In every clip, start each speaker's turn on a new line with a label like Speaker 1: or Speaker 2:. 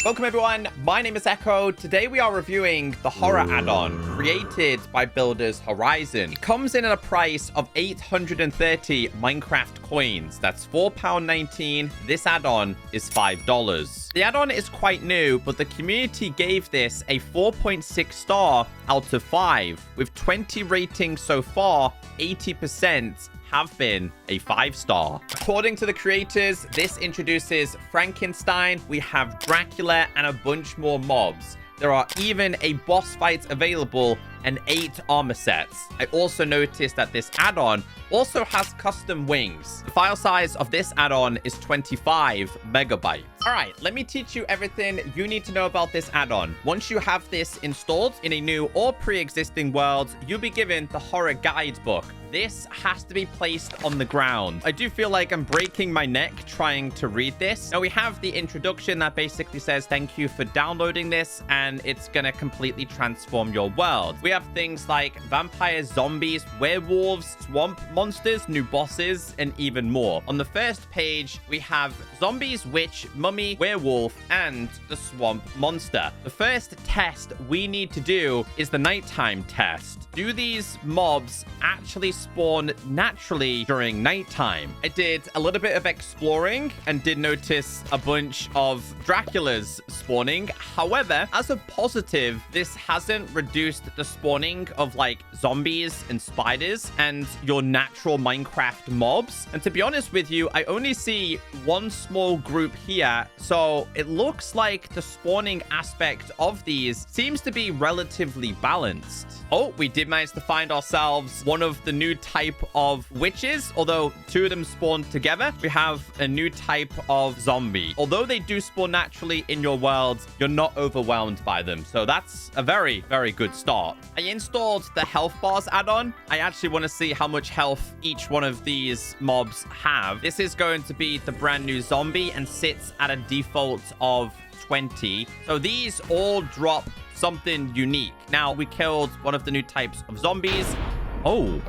Speaker 1: Welcome everyone, my name is Echo. Today we are reviewing the Horror Addon created by builders Horizon. It comes in at a price of 830 Minecraft coins. That's £4.19. This add-on is $5. The add-on is quite new, but the community gave this a 4.6 star out of 5. With 20 ratings so far, 80% have been a 5-star. According to the creators, this introduces Frankenstein, we have Dracula, and a bunch more mobs. There are even a boss fight available and 8 armor sets. I also noticed that this add-on also has custom wings. The file size of this add-on is 25 megabytes. All right, let me teach you everything you need to know about this add-on. Once you have this installed in a new or pre-existing world, you'll be given the horror guidebook. This has to be placed on the ground. I do feel like I'm breaking my neck trying to read this. Now we have the introduction that basically says thank you for downloading this, and it's gonna completely transform your world. We have things like vampires, zombies, werewolves, swamp monsters, new bosses, and even more. On the first page, we have zombies, witch, mummy, werewolf, and the swamp monster. The first test we need to do is the nighttime test. Do these mobs actually spawn naturally during nighttime? I did a little bit of exploring and did notice a bunch of Draculas spawning. However, as a positive, this hasn't reduced the spawning of like zombies and spiders and your natural Minecraft mobs. And to be honest with you, I only see one small group here. So it looks like the spawning aspect of these seems to be relatively balanced. Oh, we did manage to find ourselves one of the new type of witches, although 2 of them spawned together. We have a new type of zombie. Although they do spawn naturally in your world, you're not overwhelmed by them. So that's a very, very good start. I installed the health bars add-on. I actually want to see how much health each one of these mobs have. This is going to be the brand new zombie and sits at a default of 20. So these all drop something unique. Now, we killed one of the new types of zombies. Oh,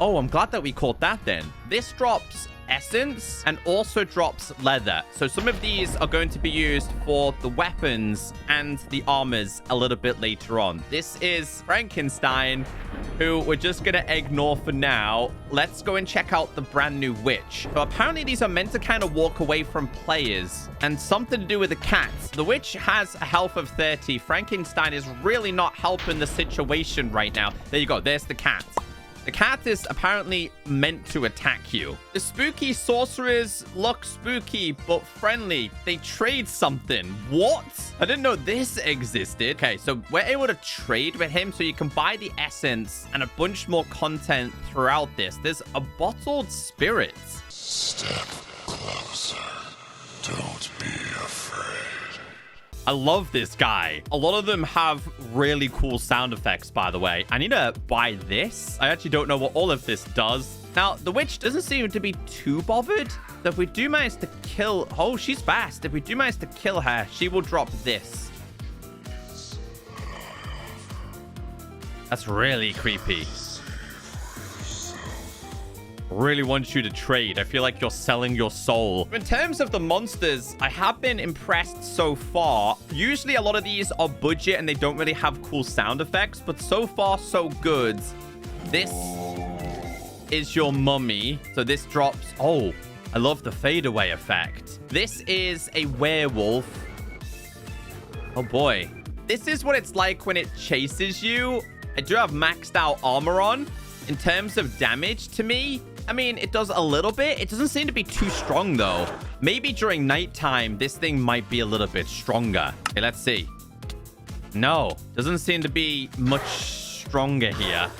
Speaker 1: I'm glad that we caught that then. This drops essence and also drops leather. So some of these are going to be used for the weapons and the armors a little bit later on. This is Frankenstein, who we're just going to ignore for now. Let's go and check out the brand new witch. So apparently these are meant to kind of walk away from players and something to do with the cats. The witch has a health of 30. Frankenstein is really not helping the situation right now. There you go. There's the cat. The cat is apparently meant to attack you. The spooky sorcerers look spooky but friendly. They trade something. What? I didn't know this existed. Okay, so we're able to trade with him, so you can buy the essence and a bunch more content throughout this. There's a bottled spirit.
Speaker 2: Step closer. Don't be afraid.
Speaker 1: I love this guy. A lot of them have really cool sound effects, by the way. I need to buy this. I actually don't know what all of this does. Now, the witch doesn't seem to be too bothered. So if we do manage to kill... Oh, she's fast. If we do manage to kill her, she will drop this. That's really creepy. Really wants you to trade. I feel like you're selling your soul. In terms of the monsters, I have been impressed so far. Usually a lot of these are budget and they don't really have cool sound effects, but so far so good. This is your mummy. So this drops... Oh, I love the fadeaway effect. This is a werewolf. Oh boy. This is what it's like when it chases you. I do have maxed out armor on. In terms of damage to me, I mean, it does a little bit. It doesn't seem to be too strong, though. Maybe during nighttime, this thing might be a little bit stronger. Okay, let's see. No, doesn't seem to be much stronger here.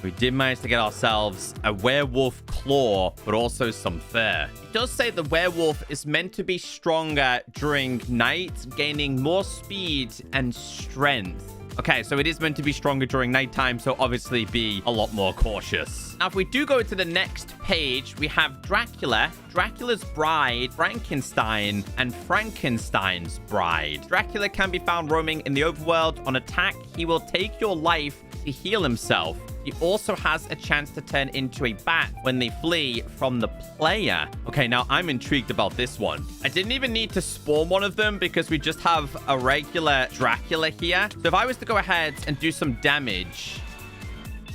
Speaker 1: We did manage to get ourselves a werewolf claw, but also some fur. It does say the werewolf is meant to be stronger during night, gaining more speed and strength. Okay, so it is meant to be stronger during nighttime, so obviously be a lot more cautious. Now, if we do go to the next page, we have Dracula, Dracula's bride, Frankenstein, and Frankenstein's bride. Dracula can be found roaming in the overworld. On attack, he will take your life to heal himself. he also has a chance to turn into a bat when they flee from the player. Okay, now I'm intrigued about this one. I didn't even need to spawn one of them because we just have a regular Dracula here. So if I was to go ahead and do some damage,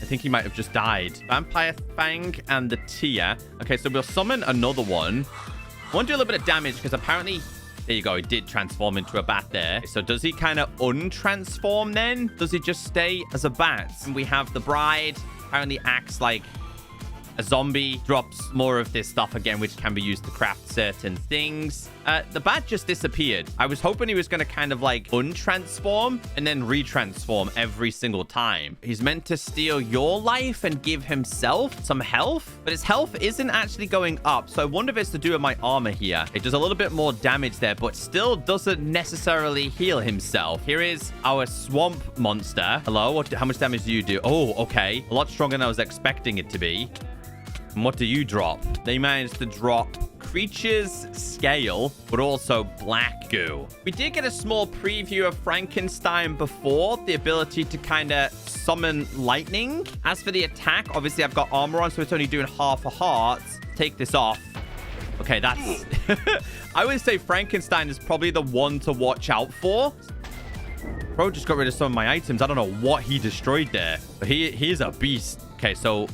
Speaker 1: I think he might have just died. Vampire Fang and the Tia. Okay, so we'll summon another one. I want to do a little bit of damage because apparently... There you go. He did transform into a bat there. So does he kind of untransform then? Does he just stay as a bat? And we have the bride. Apparently acts like a zombie. Drops more of this stuff again, which can be used to craft certain things. The bat just disappeared. I was hoping he was going to kind of like untransform and then retransform every single time. He's meant to steal your life and give himself some health, but his health isn't actually going up. So I wonder if it's to do with my armor here. It does a little bit more damage there, but still doesn't necessarily heal himself. Here is our swamp monster. Hello, how much damage do you do? Oh, okay. A lot stronger than I was expecting it to be. And what do you drop? They managed to drop creatures scale, but also black goo. We did get a small preview of Frankenstein before, the ability to kind of summon lightning. As for the attack, obviously I've got armor on, so it's only doing half a heart. Take this off. Okay, that's... I would say Frankenstein is probably the one to watch out for. Bro just got rid of some of my items. I don't know what he destroyed there, but he is a beast. Okay, so...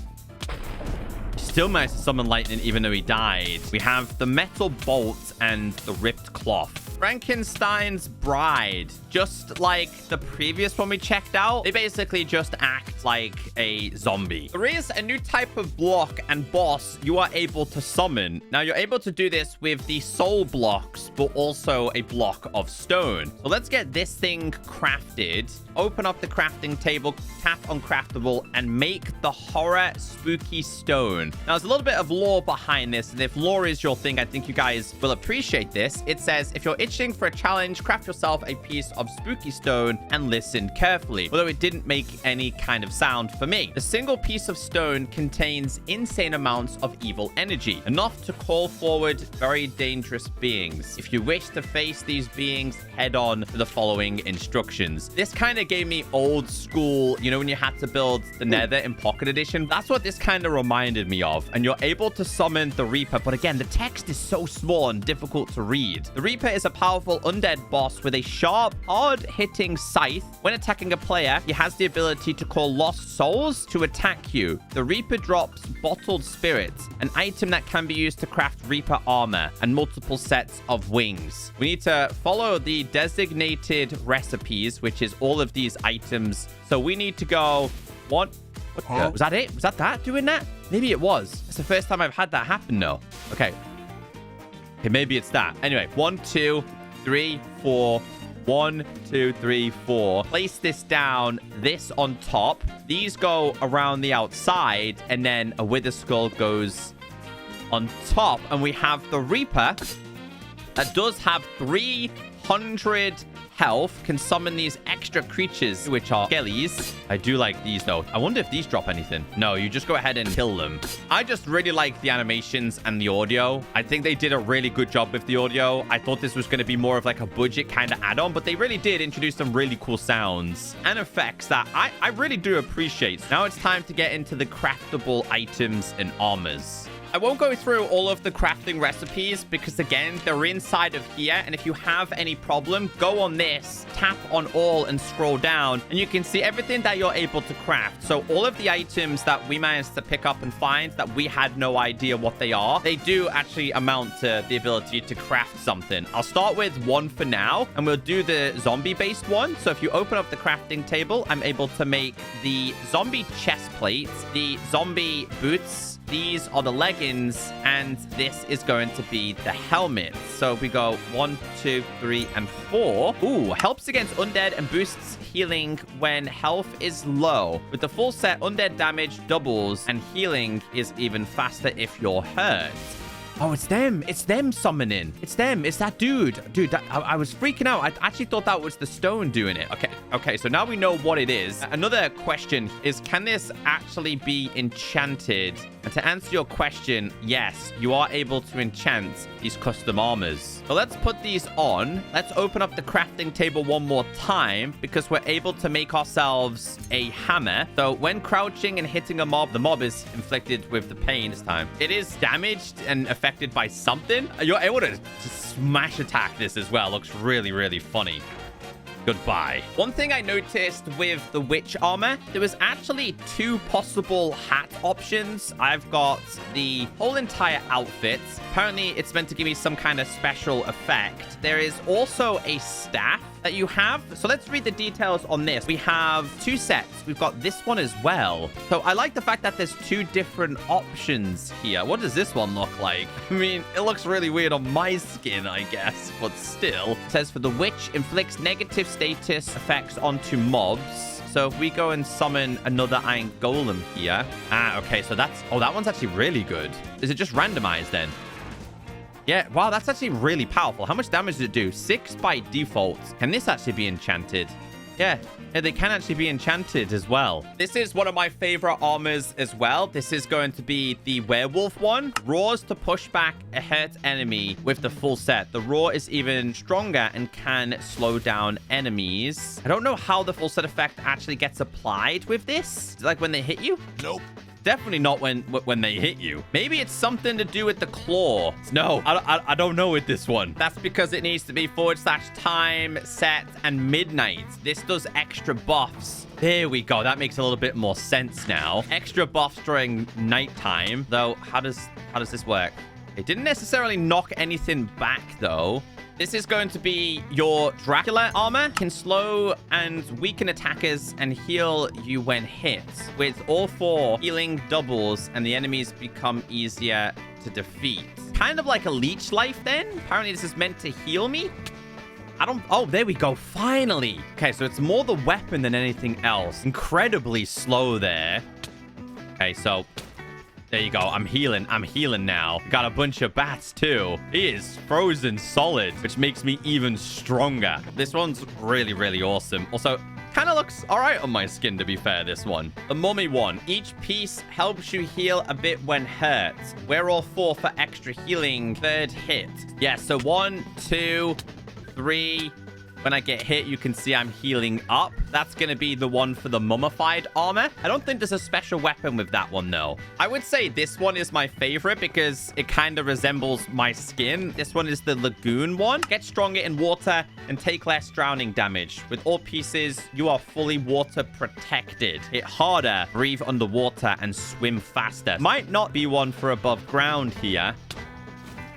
Speaker 1: Still managed to summon lightning even though he died. We have the metal bolt and the ripped cloth. Frankenstein's bride, just like the previous one we checked out, they basically just act like a zombie. There is a new type of block and boss you are able to summon. Now, you're able to do this with the soul blocks, but also a block of stone. So let's get this thing crafted. Open up the crafting table, tap on craftable, and make the horror spooky stone. Now, there's a little bit of lore behind this, and if lore is your thing, I think you guys will appreciate this. It says, if you're itching for a challenge, craft yourself a piece of spooky stone and listen carefully. Although it didn't make any kind of sound for me. A single piece of stone contains insane amounts of evil energy, enough to call forward very dangerous beings. If you wish to face these beings head on to the following instructions. This kind of gave me old school, you know, when you had to build the Nether in Pocket Edition. That's what this kind of reminded me of. And you're able to summon the Reaper, but again, the text is so small and difficult to read. The Reaper is a powerful undead boss with a sharp, hard-hitting scythe. When attacking a player, he has the ability to call lost souls to attack you. The Reaper drops bottled spirits, an item that can be used to craft Reaper armor and multiple sets of wings. We need to follow the designated recipes, which is all of these items. So we need to go... What was that it? Was that doing that? Maybe it was. It's the first time I've had that happen, though. Okay, maybe it's that. Anyway, 1, 2, 3, 4. 1, 2, 3, 4. Place this down, this on top. These go around the outside, and then a wither skull goes on top. And we have the Reaper that does have 300 health, can summon these extra creatures, which are skellies. I do like these, though. I wonder if these drop anything. No, you just go ahead and kill them. I just really like the animations and the audio. I think they did a really good job with the audio. I thought this was going to be more of like a budget kind of add-on, but they really did introduce some really cool sounds and effects that I really do appreciate. Now it's time to get into the craftable items and armors. I won't go through all of the crafting recipes because, again, they're inside of here. And if you have any problem, go on this, tap on all and scroll down, and you can see everything that you're able to craft. So all of the items that we managed to pick up and find that we had no idea what they are, they do actually amount to the ability to craft something. I'll start with one for now, and we'll do the zombie-based one. So if you open up the crafting table, I'm able to make the zombie chest plate, the zombie boots. These are the leggings, and this is going to be the helmet. So we go 1, 2, 3, and 4. Ooh, helps against undead and boosts healing when health is low. With the full set, undead damage doubles, and healing is even faster if you're hurt. Oh, it's them. It's them summoning. It's them. It's that dude. Dude, I was freaking out. I actually thought that was the stone doing it. Okay, so now we know what it is. Another question is, can this actually be enchanted And to answer your question, yes, you are able to enchant these custom armors. So let's put these on. Let's open up the crafting table one more time because we're able to make ourselves a hammer. So when crouching and hitting a mob, the mob is inflicted with the pain this time. It is damaged and affected by something. You're able to smash attack this as well. Looks really, really funny. Goodbye. One thing I noticed with the witch armor, there was actually 2 possible hat options. I've got the whole entire outfit. Apparently, it's meant to give me some kind of special effect. There is also a staff that you have. So let's read the details on this. We have 2 sets. We've got this one as well. So I like the fact that there's 2 different options here. What does this one look like? I mean, it looks really weird on my skin, I guess, but still. It says for the witch, inflicts negative status effects onto mobs. So if we go and summon another iron golem here. Okay. So that's... Oh, that one's actually really good. Is it just randomized then? Yeah, wow, that's actually really powerful. How much damage does it do? 6 by default. Can this actually be enchanted? Yeah, they can actually be enchanted as well. This is one of my favorite armors as well. This is going to be the werewolf one. Roars to push back a hurt enemy with the full set. The roar is even stronger and can slow down enemies. I don't know how the full set effect actually gets applied with this. Like when they hit you?
Speaker 2: Nope.
Speaker 1: Definitely not when they hit you. Maybe it's something to do with the claw. No, I don't know with this one. That's because it needs to be /time, set, and midnight. This does extra buffs. There we go. That makes a little bit more sense now. Extra buffs during nighttime. Though, how does this work? It didn't necessarily knock anything back, though. This is going to be your Dracula armor. Can slow and weaken attackers and heal you when hit. With all 4 healing doubles and the enemies become easier to defeat. Kind of like a leech life then. Apparently this is meant to heal me. Oh, there we go. Finally. Okay, so it's more the weapon than anything else. Incredibly slow there. Okay, so... There you go. I'm healing now. Got a bunch of bats too. He is frozen solid, which makes me even stronger. This one's really, really awesome. Also, kind of looks all right on my skin, to be fair, this one. The mummy one. Each piece helps you heal a bit when hurt. Wear all 4 for extra healing. 3rd hit. Yeah, so 1, 2, 3... When I get hit, you can see I'm healing up. That's going to be the one for the mummified armor. I don't think there's a special weapon with that one, though. I would say this one is my favorite because it kind of resembles my skin. This one is the lagoon one. Get stronger in water and take less drowning damage. With all pieces, you are fully water protected. Hit harder, breathe underwater, and swim faster. Might not be one for above ground here.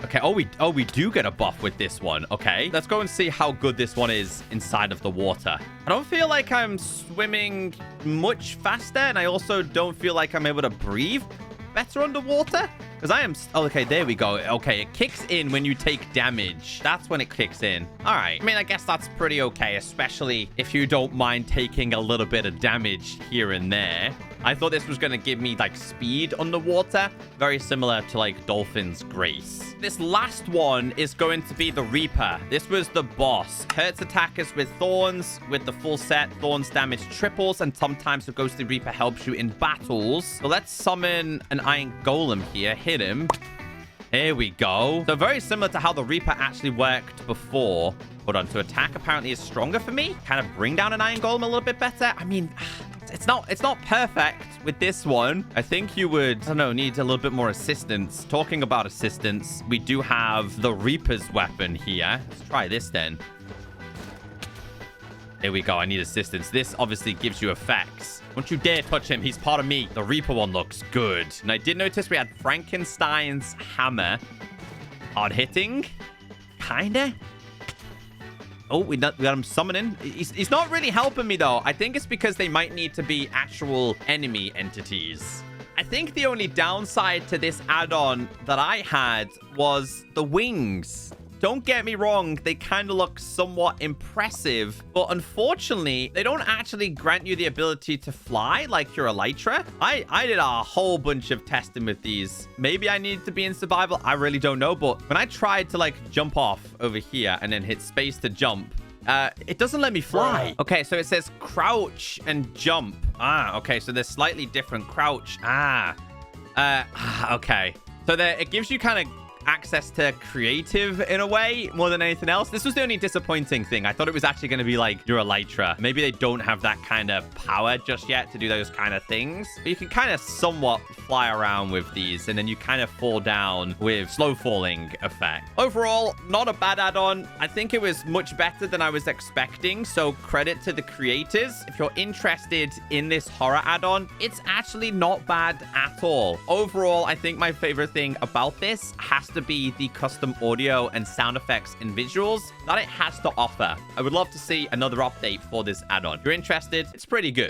Speaker 1: Okay, we do get a buff with this one. Okay, let's go and see how good this one is inside of the water. I don't feel like I'm swimming much faster, and I also don't feel like I'm able to breathe better underwater. Because I am... Oh, okay, there we go. Okay, it kicks in when you take damage. That's when it kicks in. All right. I mean, I guess that's pretty okay, especially if you don't mind taking a little bit of damage here and there. I thought this was going to give me, like, speed underwater. Very similar to, like, Dolphin's Grace. This last one is going to be the Reaper. This was the boss. Hurts attackers with thorns. With the full set, thorns damage triples. And sometimes the Ghostly Reaper helps you in battles. So let's summon an Iron Golem here. Hit him. Here we go. So very similar to how the Reaper actually worked before. Hold on. To attack apparently is stronger for me. Kind of bring down an Iron Golem a little bit better. I mean... It's not perfect with this one. I think you would, I don't know, need a little bit more assistance. Talking about assistance, we do have the Reaper's weapon here. Let's try this then. There we go. I need assistance. This obviously gives you effects. Don't you dare touch him. He's part of me. The Reaper one looks good. And I did notice we had Frankenstein's hammer. Hard hitting. Kinda. Oh, we got him summoning. He's not really helping me, though. I think it's because they might need to be actual enemy entities. I think the only downside to this add-on that I had was the wings. Don't get me wrong, they kind of look somewhat impressive, but unfortunately, they don't actually grant you the ability to fly like your Elytra. I did a whole bunch of testing with these. Maybe I need to be in survival. I really don't know, but when I tried to like jump off over here and then hit space to jump, it doesn't let me fly. Okay, so it says crouch and jump. Okay, so there's slightly different crouch. Okay. So it gives you kind of access to creative in a way more than anything else. This was the only disappointing thing. I thought it was actually going to be like your elytra. Maybe they don't have that kind of power just yet to do those kind of things. But you can kind of somewhat fly around with these, and then you kind of fall down with slow falling effect. Overall, not a bad add-on. I think it was much better than I was expecting, so credit to the creators. If you're interested in this horror add-on, it's actually not bad at all. Overall, I think my favorite thing about this has to be the custom audio and sound effects and visuals that it has to offer. I would love to see another update for this add-on. If you're interested, it's pretty good.